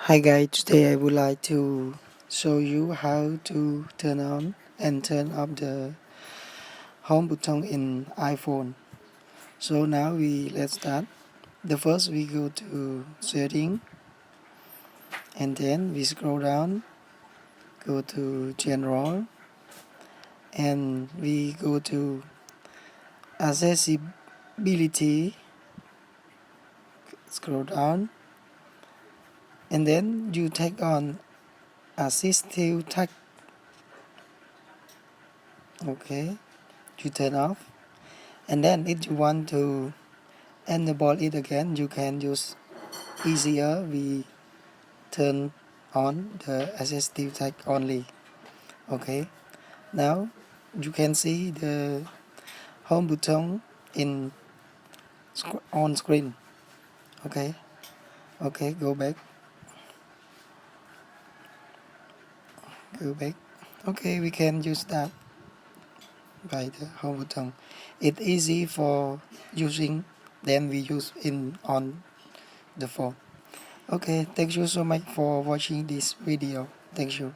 Hi guys, today I would like to show you how to turn on and turn off the home button in iPhone. So now let's start. The first we go to setting and then we scroll down, go to general and we go to accessibility, scroll down and then you take on assistive touch. Okay, you turn off and then if you want to enable it again, you can use easier. We turn on the assistive tag only. Okay, now you can see the home button in on screen. Okay, go back, go back. Okay, we can use that by the home button. It's easy for using. Then we use in on the phone. Okay, thank you so much for watching this video. Thank you.